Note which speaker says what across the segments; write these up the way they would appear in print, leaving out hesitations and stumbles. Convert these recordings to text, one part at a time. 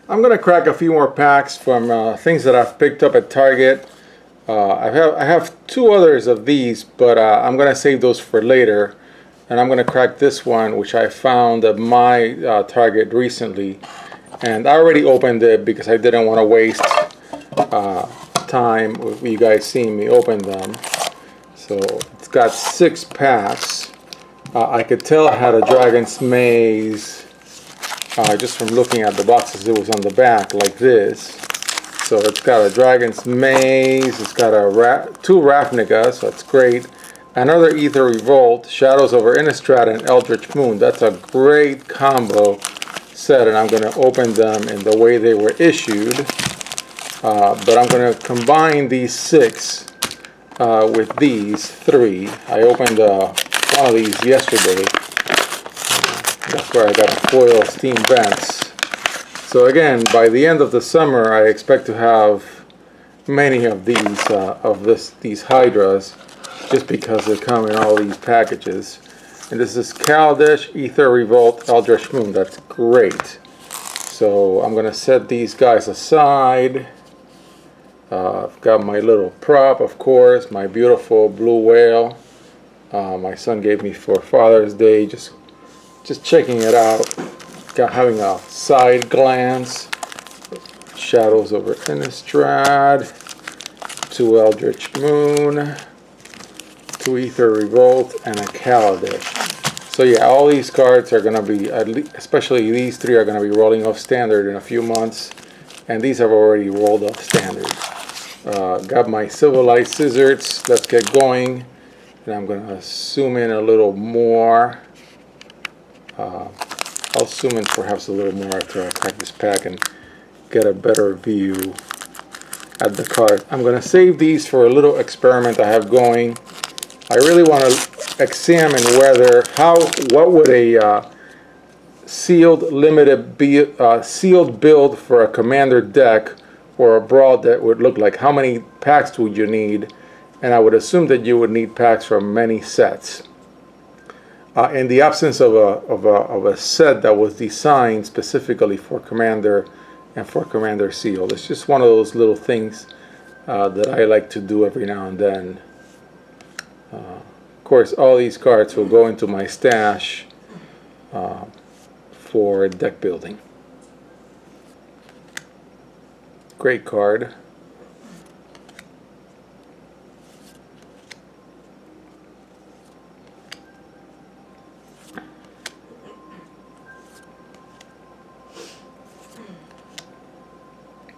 Speaker 1: I'm gonna crack a few more packs from things that I've picked up at Target. I have two others of these, but I'm gonna save those for later. And I'm gonna crack this one, which I found at my Target recently. And I already opened it because I didn't want to waste time with you guys seeing me open them. So it's got 6 packs. I could tell it had a Dragon's Maze just from looking at the boxes. It was on the back like this. So it's got a Dragon's Maze, it's got a 2 Ravnica, so that's great. Another Aether Revolt, Shadows over Innistrad, and Eldritch Moon. That's a great combo set, and I'm going to open them in the way they were issued. But I'm going to combine these 6 with these 3. I opened one of these yesterday. That's where I got a foil Steam Vents. So again, by the end of the summer, I expect to have many of these Hydras, just because they come in all these packages. And this is Kaladesh, Aether Revolt, Eldritch Moon. That's great. So I'm going to set these guys aside. I've got my little prop, of course, my beautiful blue whale. My son gave me for Father's Day, just checking it out. Having a side glance. Shadows over Innistrad, 2 Eldritch Moon, 2 Aether Revolt, and a Kaladesh. So yeah, all these cards are going to be, especially these 3 are going to be rolling off standard in a few months. And these have already rolled off standard. Got my Silverlight Scissors. Let's get going. And I'm going to zoom in a little more. I'll zoom in perhaps a little more after I crack this pack and get a better view at the card. I'm going to save these for a little experiment I have going. I really want to examine what would a sealed sealed build for a commander deck or a brawl deck would look like. How many packs would you need? And I would assume that you would need packs from many sets. In the absence of a set that was designed specifically for Commander and for Commander Sealed. It's just one of those little things that I like to do every now and then. Of course, all these cards will go into my stash for deck building. Great card.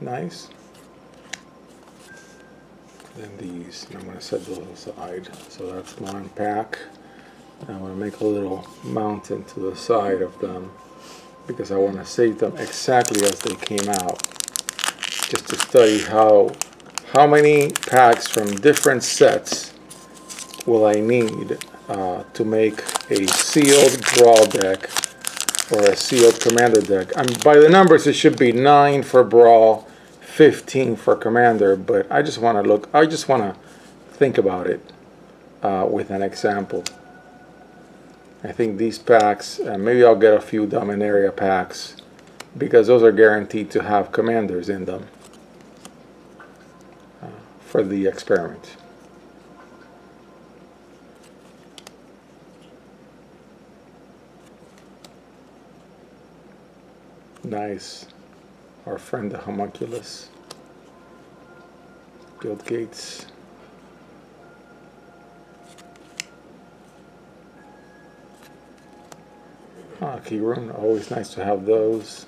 Speaker 1: Nice. Then these, I'm going to set those aside. So that's one pack. I'm going to make a little mountain to the side of them because I want to save them exactly as they came out, just to study how many packs from different sets will I need to make a sealed brawl deck or a sealed commander deck. By the numbers, it should be 9 for brawl, 15 for commander, but I just want to think about it with an example. I think these packs, maybe I'll get a few Dominaria packs because those are guaranteed to have commanders in them for the experiment. Nice. Our friend the Homunculus. Build Gates. Keyrune, always nice to have those.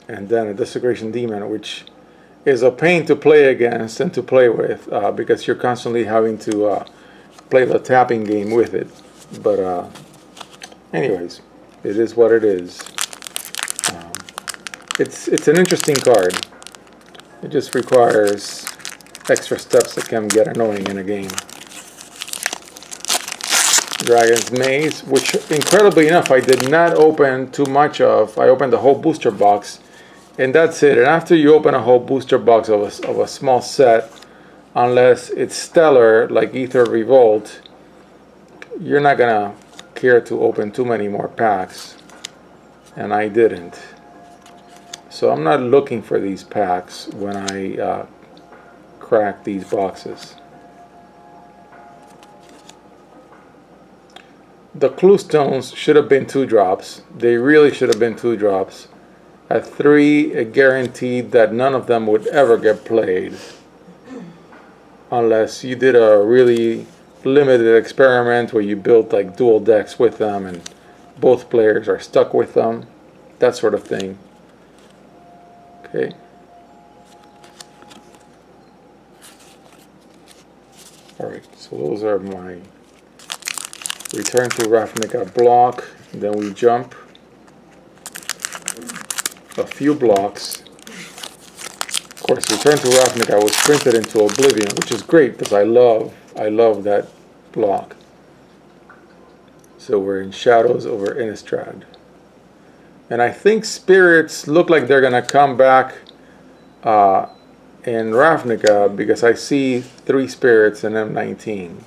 Speaker 1: And then a Desecration Demon, which is a pain to play against and to play with because you're constantly having to play the tapping game with it. But anyways, it is what it is. It's an interesting card. It just requires extra steps that can get annoying in a game. Dragon's Maze, which incredibly enough I did not open too much of. I opened the whole booster box, and that's it. And after you open a whole booster box of a small set, unless it's stellar like Aether Revolt, you're not gonna care to open too many more packs. and I didn't. So I'm not looking for these packs when I crack these boxes. The clue stones should have been 2 drops. They really should have been 2 drops. At 3, it guaranteed that none of them would ever get played unless you did a really limited experiment where you built like dual decks with them and both players are stuck with them, that sort of thing. Okay. Alright, so those are my Return to Ravnica block. Then we jump a few blocks. Of course, Return to Ravnica was printed into Oblivion, which is great because I love that block. So we're in Shadows over Innistrad. And I think spirits look like they're going to come back in Ravnica because I see 3 spirits in M19.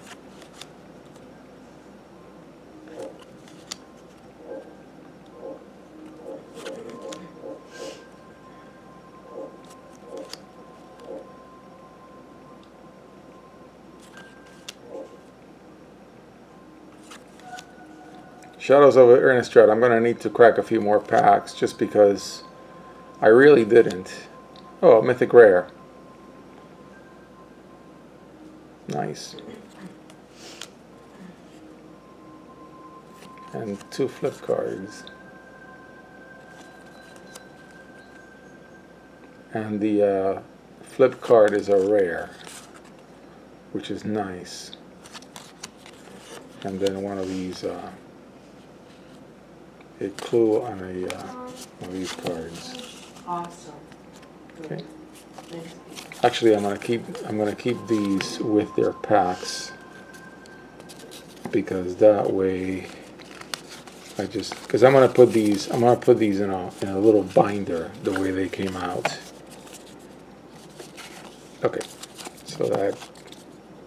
Speaker 1: Shadows over Innistrad, I'm going to need to crack a few more packs just because I really didn't. Oh, Mythic Rare. Nice. And 2 flip cards. And the flip card is a rare, which is nice. And then one of these a clue on one of these cards.
Speaker 2: Awesome.
Speaker 1: Okay. Actually, I'm gonna keep these with their packs because that way because I'm gonna put these in a little binder the way they came out. Okay, so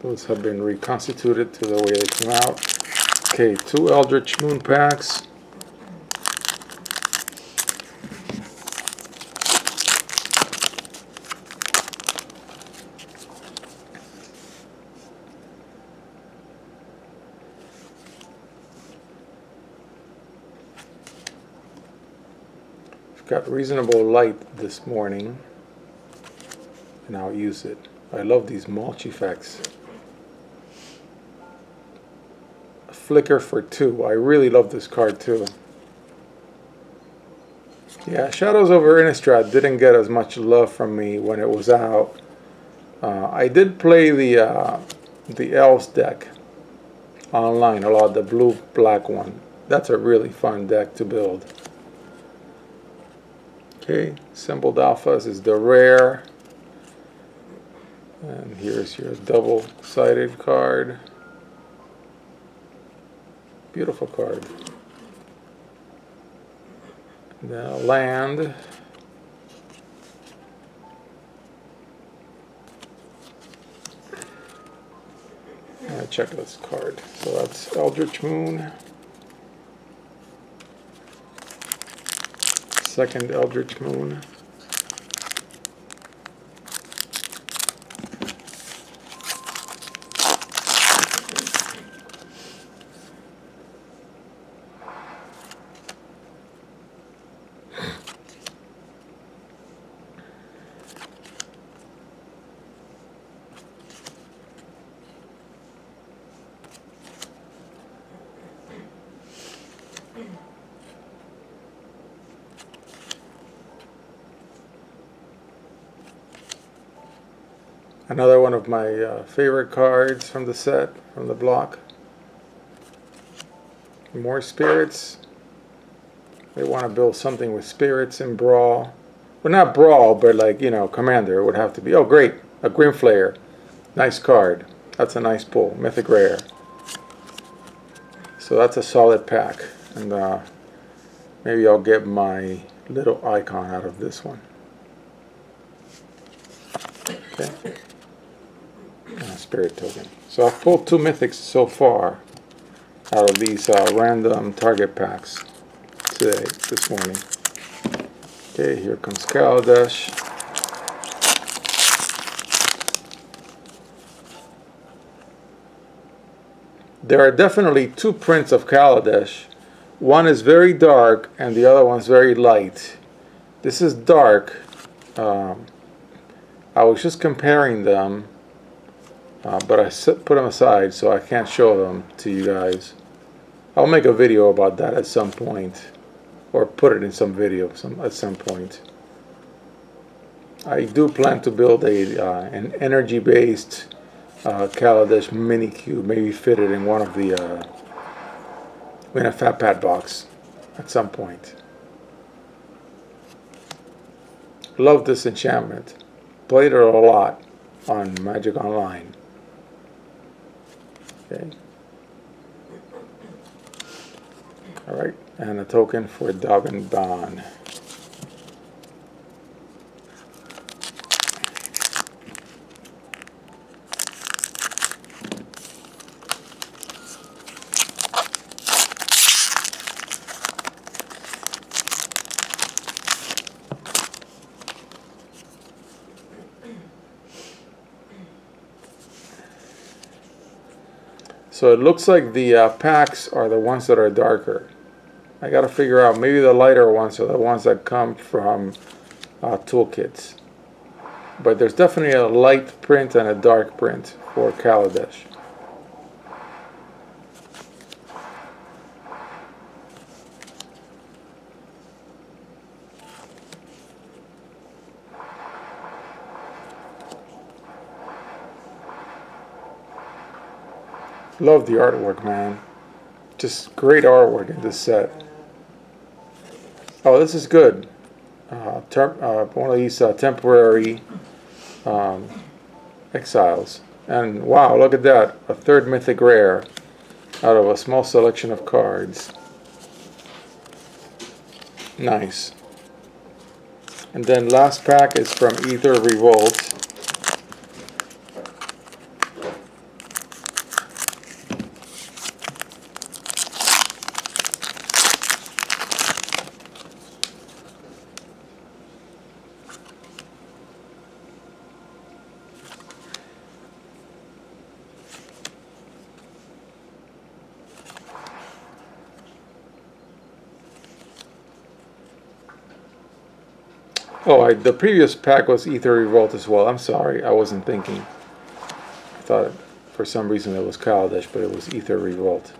Speaker 1: those have been reconstituted to the way they came out. Okay, 2 Eldritch Moon packs. Got reasonable light this morning and I'll use it. I love these mulch effects. Flicker for 2. I really love this card too. Yeah, Shadows over Innistrad didn't get as much love from me when it was out. I did play the Elves deck online a lot, the blue-black one. That's a really fun deck to build. Okay, Assembled Alphas is the rare. And here's your double-sided card. Beautiful card. Now land. Check this card. So that's Eldritch Moon. Second Eldritch Moon. Another one of my favorite cards from the set, from the block. More spirits. They want to build something with spirits in Brawl. Well, not Brawl, but like, you know, Commander. It would have to be. Oh, great. A Grimflayer. Nice card. That's a nice pull. Mythic Rare. So that's a solid pack. And maybe I'll get my little icon out of this one. Okay. Spirit token. So I've pulled 2 mythics so far out of these random target packs. today, this morning. Okay, here comes Kaladesh. There are definitely two prints of Kaladesh. One is very dark and the other one's very light. This is dark. I was just comparing them, but I put them aside so I can't show them to you guys. I'll make a video about that at some point, or put it in some video at some point. I do plan to build an energy-based Kaladesh Minikube, maybe fit it in one of the in a Fat Pat box at some point. Love this enchantment. Played it a lot on Magic Online. Okay. Alright, and a token for Dobbin Bond. So it looks like the packs are the ones that are darker. I gotta figure out, maybe the lighter ones are the ones that come from toolkits. But there's definitely a light print and a dark print for Kaladesh. Love the artwork, man. Just great artwork in this set. Oh, this is good. One of these temporary exiles. And wow, look at that. A third mythic rare out of a small selection of cards. Nice. And then last pack is from Aether Revolt. Oh, the previous pack was Aether Revolt as well. I'm sorry, I wasn't thinking. I thought for some reason it was Kaladesh, but it was Aether Revolt.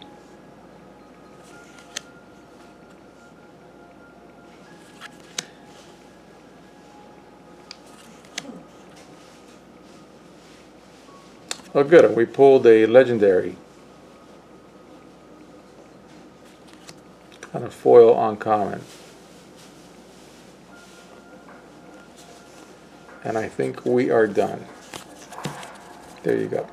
Speaker 1: Oh good, we pulled a legendary. And a foil uncommon. And I think we are done. There you go.